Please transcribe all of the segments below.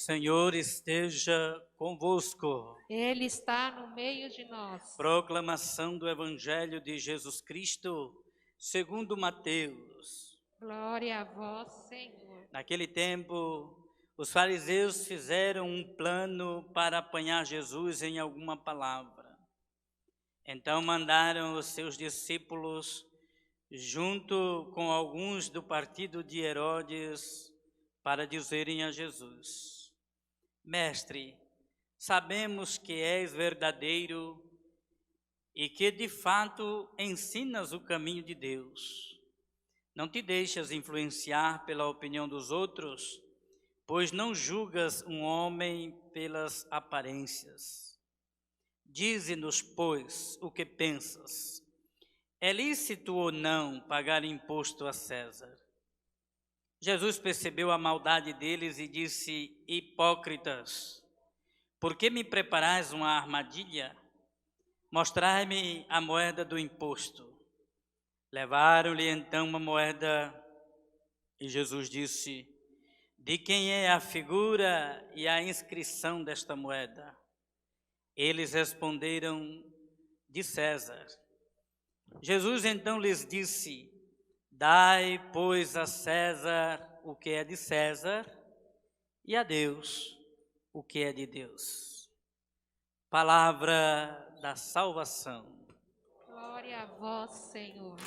Senhor esteja convosco. Ele está no meio de nós. Proclamação do Evangelho de Jesus Cristo, segundo Mateus. Glória a vós, Senhor. Naquele tempo, os fariseus fizeram um plano para apanhar Jesus em alguma palavra. Então mandaram os seus discípulos, junto com alguns do partido de Herodes, para dizerem a Jesus: Mestre, sabemos que és verdadeiro e que de fato ensinas o caminho de Deus. Não te deixas influenciar pela opinião dos outros, pois não julgas um homem pelas aparências. Dize-nos, pois, o que pensas. É lícito ou não pagar imposto a César? Jesus percebeu a maldade deles e disse: Hipócritas, por que me preparais uma armadilha? Mostrai-me a moeda do imposto. Levaram-lhe então uma moeda e Jesus disse: De quem é a figura e a inscrição desta moeda? Eles responderam: De César. Jesus então lhes disse: Dai, pois, a César o que é de César e a Deus o que é de Deus. Palavra da salvação. Glória a vós, Senhor.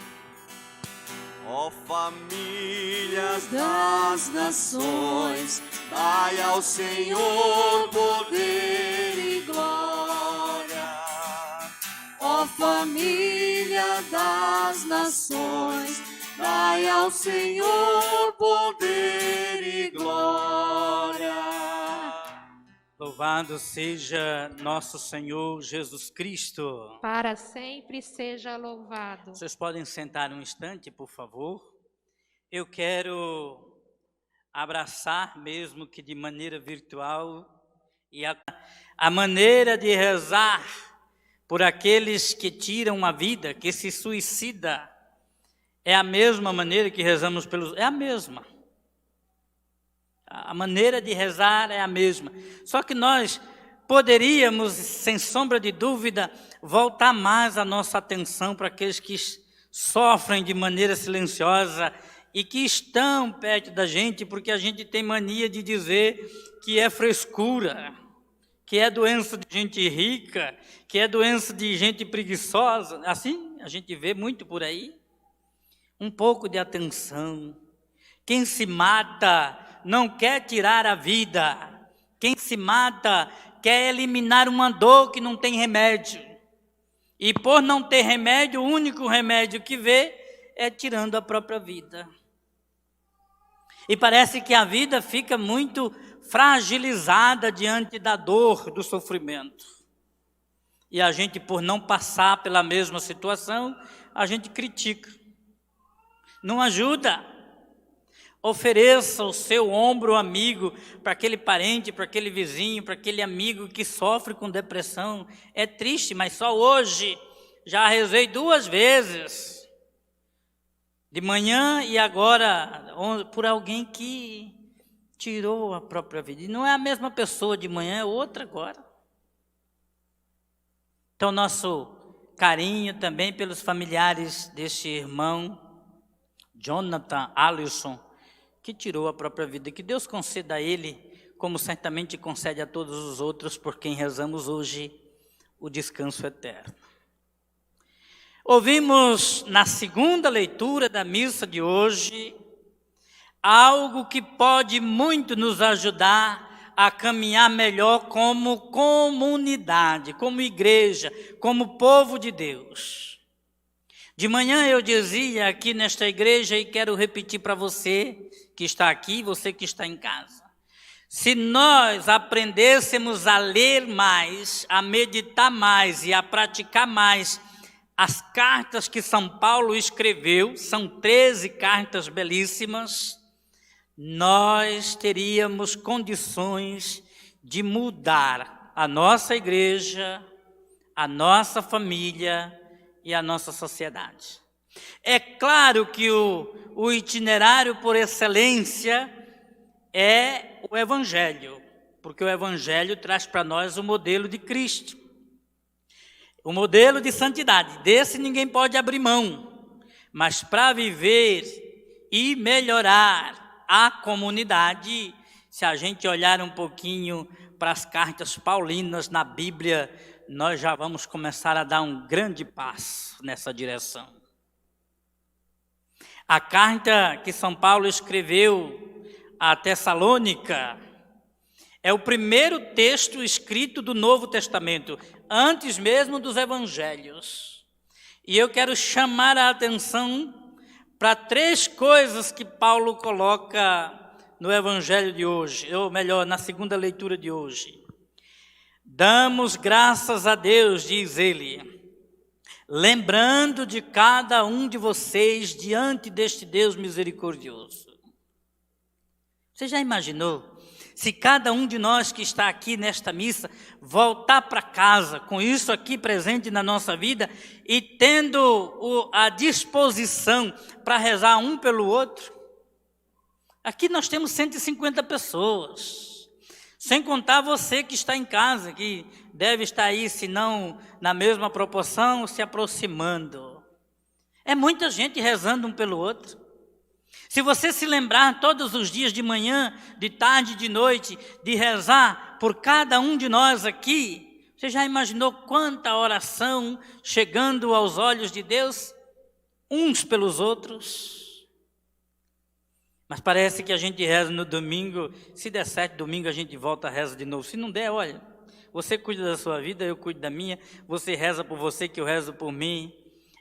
Ó famílias das nações, dai ao Senhor poder e glória. Ó família das nações, dai ao Senhor poder e glória. Louvado seja nosso Senhor Jesus Cristo. Para sempre seja louvado. Vocês podem sentar um instante, por favor? Eu quero abraçar, mesmo que de maneira virtual, e a maneira de rezar por aqueles que tiram a vida, que se suicida, é a mesma maneira que rezamos pelos... É a mesma. A maneira de rezar é a mesma. Só que nós poderíamos, sem sombra de dúvida, voltar mais a nossa atenção para aqueles que sofrem de maneira silenciosa e que estão perto da gente, porque a gente tem mania de dizer que é frescura, que é doença de gente rica, que é doença de gente preguiçosa. Assim, a gente vê muito por aí. Um pouco de atenção. Quem se mata não quer tirar a vida. Quem se mata quer eliminar uma dor que não tem remédio. E por não ter remédio, o único remédio que vê é tirando a própria vida. E parece que a vida fica muito fragilizada diante da dor, do sofrimento. E a gente, por não passar pela mesma situação, a gente critica. Não ajuda. Ofereça o seu ombro amigo para aquele parente, para aquele vizinho, para aquele amigo que sofre com depressão. É triste, mas só hoje já rezei 2 vezes. De manhã e agora por alguém que tirou a própria vida. E não é a mesma pessoa de manhã, é outra agora. Então, nosso carinho também pelos familiares deste irmão, Jonathan Alisson, que tirou a própria vida. Que Deus conceda a ele, como certamente concede a todos os outros por quem rezamos hoje, o descanso eterno. Ouvimos na segunda leitura da missa de hoje algo que pode muito nos ajudar a caminhar melhor como comunidade, como igreja, como povo de Deus. De manhã eu dizia aqui nesta igreja e quero repetir para você que está aqui, você que está em casa. Se nós aprendêssemos a ler mais, a meditar mais e a praticar mais as cartas que São Paulo escreveu, são 13 cartas belíssimas, nós teríamos condições de mudar a nossa igreja, a nossa família e a nossa sociedade. É claro que o itinerário por excelência é o Evangelho. porque o Evangelho traz para nós o modelo de Cristo, o modelo de santidade. Desse ninguém pode abrir mão, mas para viver e melhorar a comunidade, se a gente olhar um pouquinho para as cartas paulinas na Bíblia, nós já vamos começar a dar um grande passo nessa direção. A carta que São Paulo escreveu a Tessalônica é o primeiro texto escrito do Novo Testamento, antes mesmo dos Evangelhos. E eu quero chamar a atenção para 3 coisas que Paulo coloca no Evangelho de hoje, ou melhor, na segunda leitura de hoje. Damos graças a Deus, diz ele, lembrando de cada um de vocês diante deste Deus misericordioso. Você já imaginou? Se cada um de nós que está aqui nesta missa voltar para casa com isso aqui presente na nossa vida e tendo a disposição para rezar um pelo outro. Aqui nós temos 150 pessoas, sem contar você que está em casa, que deve estar aí, se não na mesma proporção, se aproximando. É muita gente rezando um pelo outro. Se você se lembrar todos os dias de manhã, de tarde, de noite, de rezar por cada um de nós aqui, você já imaginou quanta oração chegando aos olhos de Deus, uns pelos outros? Mas parece que a gente reza no domingo, se der certo domingo a gente volta a reza de novo. Se não der, olha, você cuida da sua vida, eu cuido da minha, você reza por você que eu rezo por mim,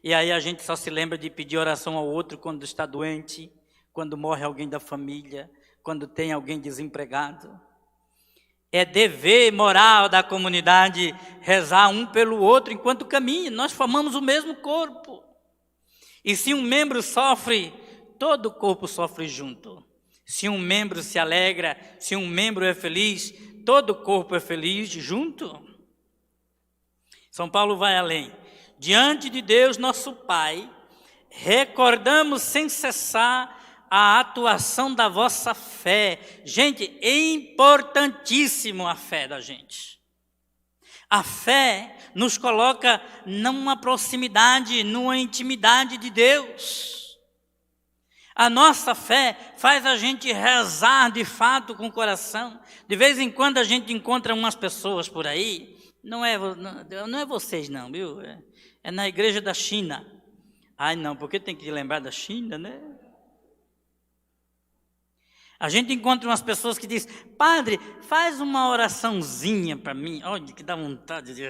e aí a gente só se lembra de pedir oração ao outro quando está doente, quando morre alguém da família, quando tem alguém desempregado. É dever moral da comunidade rezar um pelo outro enquanto caminha. Nós formamos o mesmo corpo. E se um membro sofre, todo o corpo sofre junto. Se um membro se alegra, se um membro é feliz, todo o corpo é feliz junto. São Paulo vai além. Diante de Deus, nosso Pai, recordamos sem cessar a atuação da vossa fé. Gente, é importantíssimo a fé da gente. A fé nos coloca numa proximidade, numa intimidade de Deus. A nossa fé faz a gente rezar de fato com o coração. De vez em quando a gente encontra umas pessoas por aí, não é vocês não, viu? É na igreja da China. Ai não, porque tem que lembrar da China, né? A gente encontra umas pessoas que dizem, padre, faz uma oraçãozinha para mim. Olha, que dá vontade de...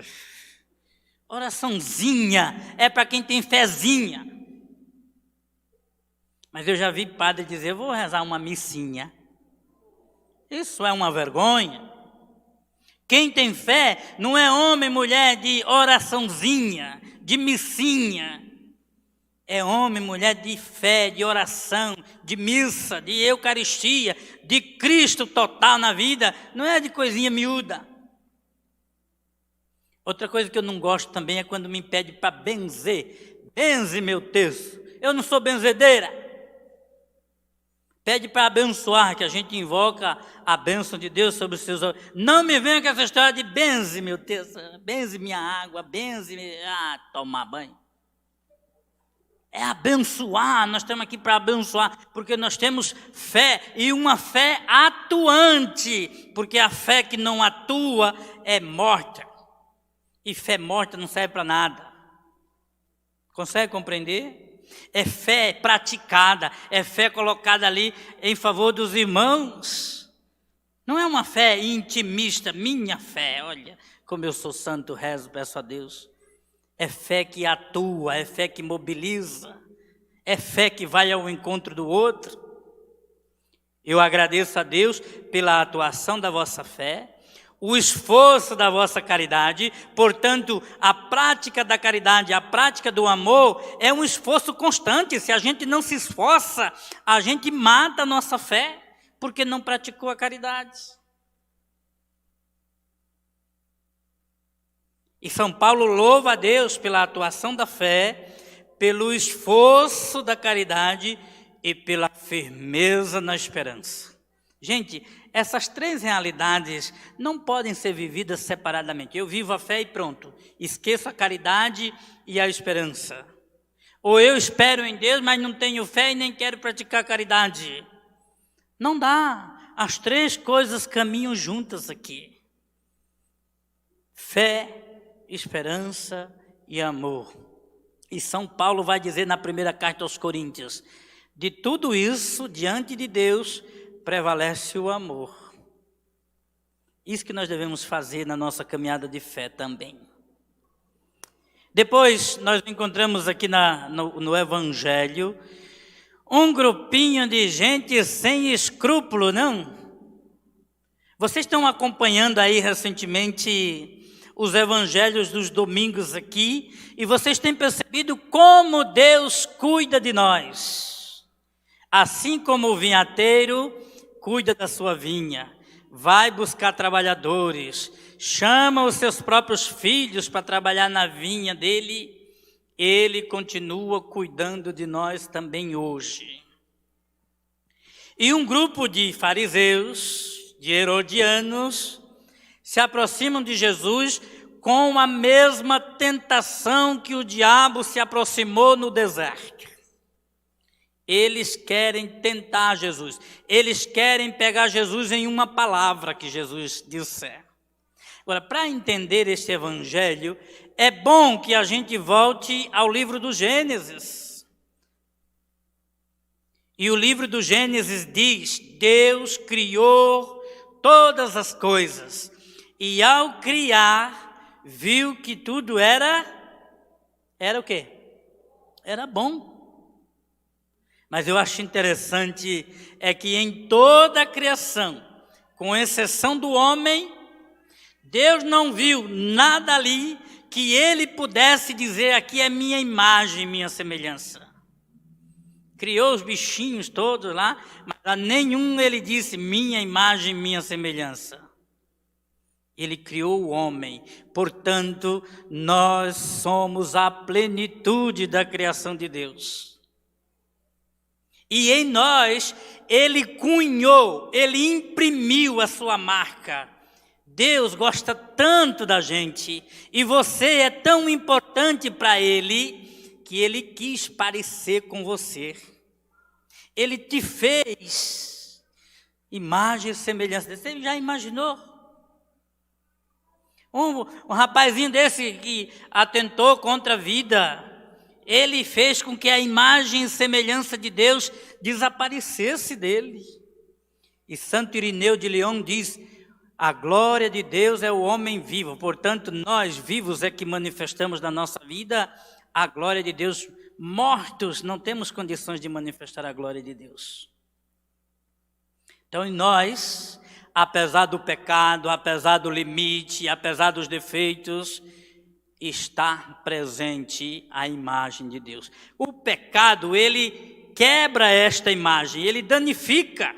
Oraçãozinha é para quem tem fezinha. Mas eu já vi padre dizer, vou rezar uma missinha. Isso é uma vergonha. Quem tem fé não é homem, mulher de oraçãozinha, de missinha. É homem, mulher de fé, de oração, de missa, de eucaristia, de Cristo total na vida, não é de coisinha miúda. Outra coisa que eu não gosto também é quando me pede para benzer. Benze meu terço. Eu não sou benzedeira. Pede para abençoar, que a gente invoca a bênção de Deus sobre os seus olhos. Não me venha com essa história de benze meu terço, benze minha água, benze... tomar banho. É abençoar, nós estamos aqui para abençoar, porque nós temos fé, e uma fé atuante, porque a fé que não atua é morta, e fé morta não serve para nada. Consegue compreender? É fé praticada, é fé colocada ali em favor dos irmãos. Não é uma fé intimista, minha fé, olha, como eu sou santo, rezo, peço a Deus. É fé que atua, é fé que mobiliza, é fé que vai ao encontro do outro. Eu agradeço a Deus pela atuação da vossa fé, o esforço da vossa caridade. Portanto, a prática da caridade, a prática do amor é um esforço constante. Se a gente não se esforça, a gente mata a nossa fé, porque não praticou a caridade. E São Paulo louva a Deus pela atuação da fé, pelo esforço da caridade e pela firmeza na esperança. Gente, essas três realidades não podem ser vividas separadamente. Eu vivo a fé e pronto, esqueço a caridade e a esperança. Ou eu espero em Deus, mas não tenho fé e nem quero praticar caridade. Não dá, as três coisas caminham juntas aqui. Fé, esperança e amor. E São Paulo vai dizer na primeira carta aos Coríntios, de tudo isso, diante de Deus, prevalece o amor. Isso que nós devemos fazer na nossa caminhada de fé também. Depois, nós encontramos aqui no Evangelho, um grupinho de gente sem escrúpulo, não? Vocês estão acompanhando aí recentemente os evangelhos dos domingos aqui, e vocês têm percebido como Deus cuida de nós. Assim como o vinhateiro cuida da sua vinha, vai buscar trabalhadores, chama os seus próprios filhos para trabalhar na vinha dele, ele continua cuidando de nós também hoje. E um grupo de fariseus, de herodianos, se aproximam de Jesus com a mesma tentação que o diabo se aproximou no deserto. Eles querem tentar Jesus, eles querem pegar Jesus em uma palavra que Jesus disser. Agora, para entender este evangelho, é bom que a gente volte ao livro do Gênesis. E o livro do Gênesis diz: Deus criou todas as coisas, e ao criar, viu que tudo era o quê? Era bom. Mas eu acho interessante é que em toda a criação, com exceção do homem, Deus não viu nada ali que ele pudesse dizer: aqui é minha imagem, minha semelhança. Criou os bichinhos todos lá, mas a nenhum ele disse: minha imagem, minha semelhança. Ele criou o homem, portanto, nós somos a plenitude da criação de Deus. E em nós, ele cunhou, ele imprimiu a sua marca. Deus gosta tanto da gente, e você é tão importante para ele, que ele quis parecer com você. Ele te fez imagem e semelhança. Você já imaginou? Um rapazinho desse que atentou contra a vida, ele fez com que a imagem e semelhança de Deus desaparecesse dele. E Santo Irineu de Lyon diz: a glória de Deus é o homem vivo. Portanto, nós vivos é que manifestamos na nossa vida a glória de Deus. Mortos não temos condições de manifestar a glória de Deus. Então, em nós, apesar do pecado, apesar do limite, apesar dos defeitos, está presente a imagem de Deus. O pecado, ele quebra esta imagem, ele danifica.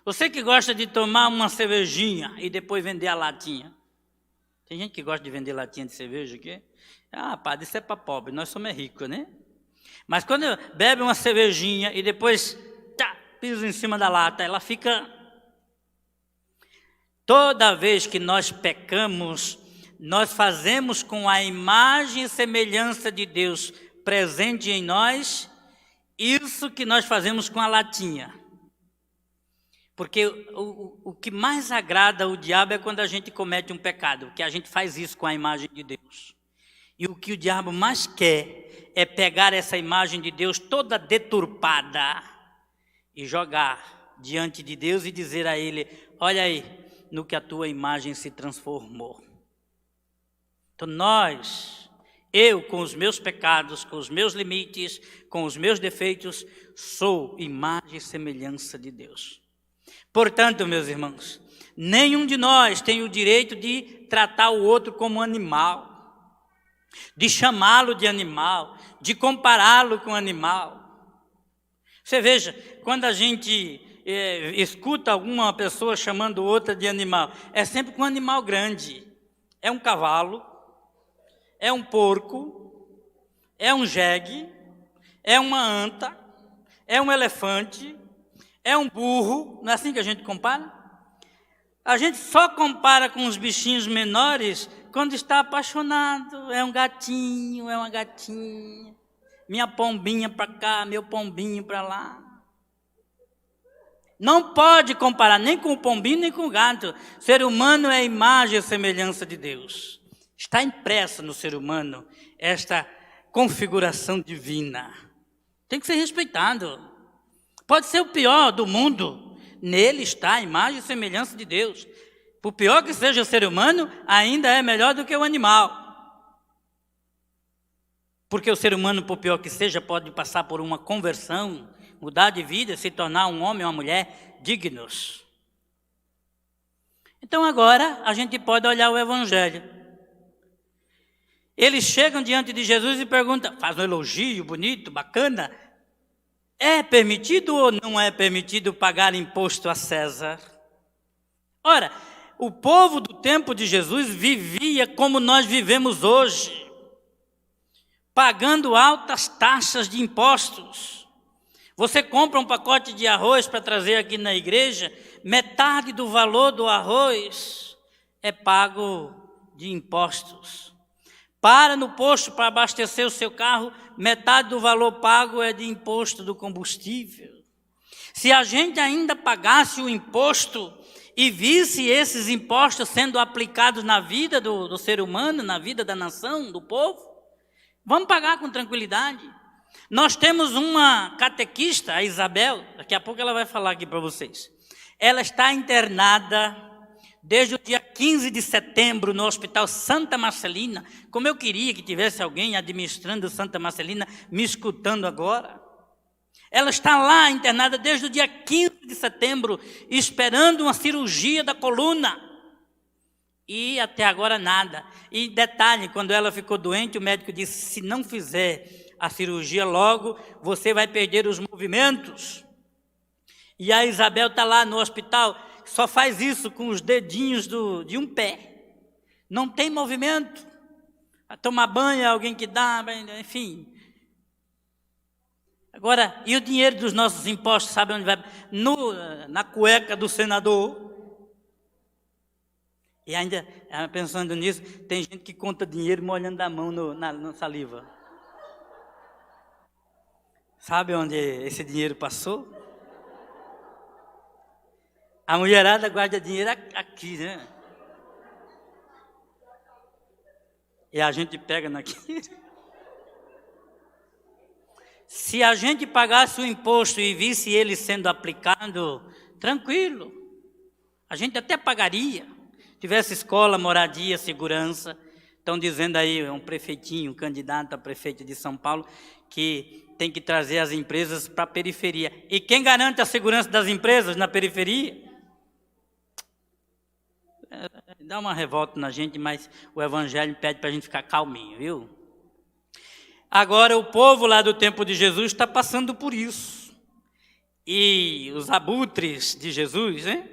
Você que gosta de tomar uma cervejinha e depois vender a latinha. Tem gente que gosta de vender latinha de cerveja aqui. Ah, padre, isso é para pobre, nós somos ricos, né? Mas quando bebe uma cervejinha e depois pisa em cima da lata, ela fica... Toda vez que nós pecamos, nós fazemos com a imagem e semelhança de Deus presente em nós, isso que nós fazemos com a latinha. Porque o que mais agrada o diabo é quando a gente comete um pecado, que a gente faz isso com a imagem de Deus. E o que o diabo mais quer é pegar essa imagem de Deus toda deturpada e jogar diante de Deus e dizer a ele: olha aí, no que a tua imagem se transformou. Então eu com os meus pecados, com os meus limites, com os meus defeitos, sou imagem e semelhança de Deus. Portanto, meus irmãos, nenhum de nós tem o direito de tratar o outro como animal, de chamá-lo de animal, de compará-lo com animal. Você veja, quando a gente escuta alguma pessoa chamando outra de animal, é sempre com um animal grande. É um cavalo, é um porco, é um jegue, é uma anta, é um elefante, é um burro. Não é assim que a gente compara? A gente só compara com os bichinhos menores quando está apaixonado. É um gatinho, é uma gatinha. Minha pombinha para cá, meu pombinho para lá. Não pode comparar nem com o pombinho, nem com o gato. O ser humano é a imagem e semelhança de Deus. Está impressa no ser humano esta configuração divina. Tem que ser respeitado. Pode ser o pior do mundo. Nele está a imagem e semelhança de Deus. Por pior que seja o ser humano, ainda é melhor do que o animal. Porque o ser humano, por pior que seja, pode passar por uma conversão, mudar de vida, se tornar um homem ou uma mulher dignos. Então agora a gente pode olhar o Evangelho. Eles chegam diante de Jesus e perguntam, faz um elogio bonito, bacana. É permitido ou não é permitido pagar imposto a César? Ora, o povo do tempo de Jesus vivia como nós vivemos hoje, pagando altas taxas de impostos. Você compra um pacote de arroz para trazer aqui na igreja, metade do valor do arroz é pago de impostos. Para no posto para abastecer o seu carro, metade do valor pago é de imposto do combustível. Se a gente ainda pagasse o imposto e visse esses impostos sendo aplicados na vida do ser humano, na vida da nação, do povo, vamos pagar com tranquilidade. Nós temos uma catequista, a Isabel, daqui a pouco ela vai falar aqui para vocês. Ela está internada desde o dia 15 de setembro no Hospital Santa Marcelina. Como eu queria que tivesse alguém administrando Santa Marcelina me escutando agora. Ela está lá internada desde o dia 15 de setembro, esperando uma cirurgia da coluna. E até agora nada. E detalhe, quando ela ficou doente, o médico disse, se não fizer a cirurgia logo, você vai perder os movimentos. E a Isabel está lá no hospital, só faz isso com os dedinhos de um pé. Não tem movimento. Vai tomar banho, alguém que dá, enfim. Agora, e o dinheiro dos nossos impostos, sabe onde vai? Na cueca do senador. E ainda, pensando nisso, tem gente que conta dinheiro molhando a mão na saliva. Sabe onde esse dinheiro passou? A mulherada guarda dinheiro aqui, né? E a gente pega naquilo. Se a gente pagasse o imposto e visse ele sendo aplicado, tranquilo. A gente até pagaria. Tivesse escola, moradia, segurança. Estão dizendo aí, um prefeitinho, um candidato a prefeito de São Paulo, que tem que trazer as empresas para a periferia. E quem garante a segurança das empresas na periferia? Dá uma revolta na gente, mas o Evangelho pede para a gente ficar calminho, viu? Agora, o povo lá do tempo de Jesus está passando por isso. E os abutres de Jesus, né?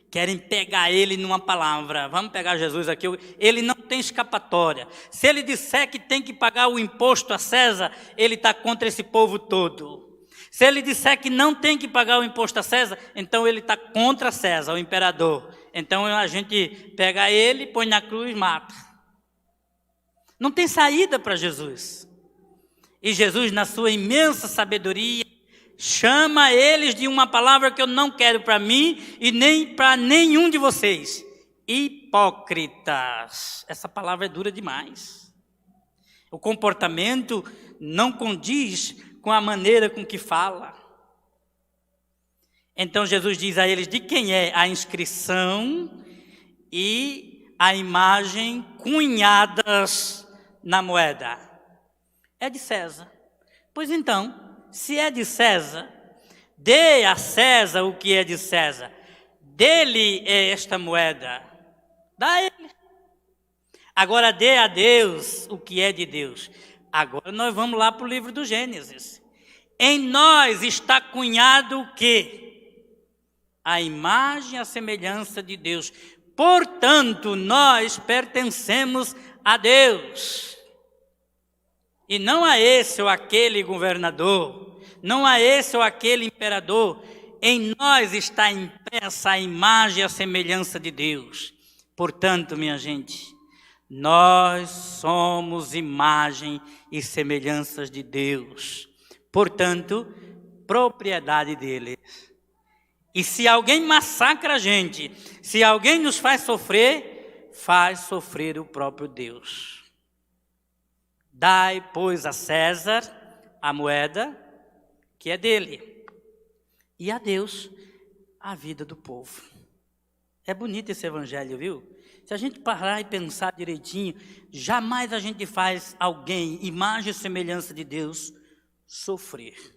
Querem pegar ele numa palavra. Vamos pegar Jesus aqui. Ele não tem escapatória. Se ele disser que tem que pagar o imposto a César, ele está contra esse povo todo. Se ele disser que não tem que pagar o imposto a César, então ele está contra César, o imperador. Então a gente pega ele, põe na cruz e mata. Não tem saída para Jesus. E Jesus, na sua imensa sabedoria, chama eles de uma palavra que eu não quero para mim e nem para nenhum de vocês. Hipócritas. Essa palavra é dura demais. O comportamento não condiz com a maneira com que fala. Então Jesus diz a eles de quem é a inscrição e a imagem cunhadas na moeda. É de César. Pois então, se é de César, dê a César o que é de César. Dele é esta moeda. Dá a ele. Agora dê a Deus o que é de Deus. Agora nós vamos lá para o livro do Gênesis. Em nós está cunhado o quê? A imagem e a semelhança de Deus. Portanto, nós pertencemos a Deus. E não a esse ou aquele governador, não a esse ou aquele imperador. em nós está impressa a imagem e a semelhança de Deus. Portanto, minha gente, nós somos imagem e semelhanças de Deus. Portanto, propriedade dele. E se alguém massacra a gente, se alguém nos faz sofrer o próprio Deus. Dai, pois, a César a moeda que é dele, e a Deus a vida do povo. É bonito esse evangelho, viu? Se a gente parar e pensar direitinho, jamais a gente faz alguém, imagem e semelhança de Deus, sofrer.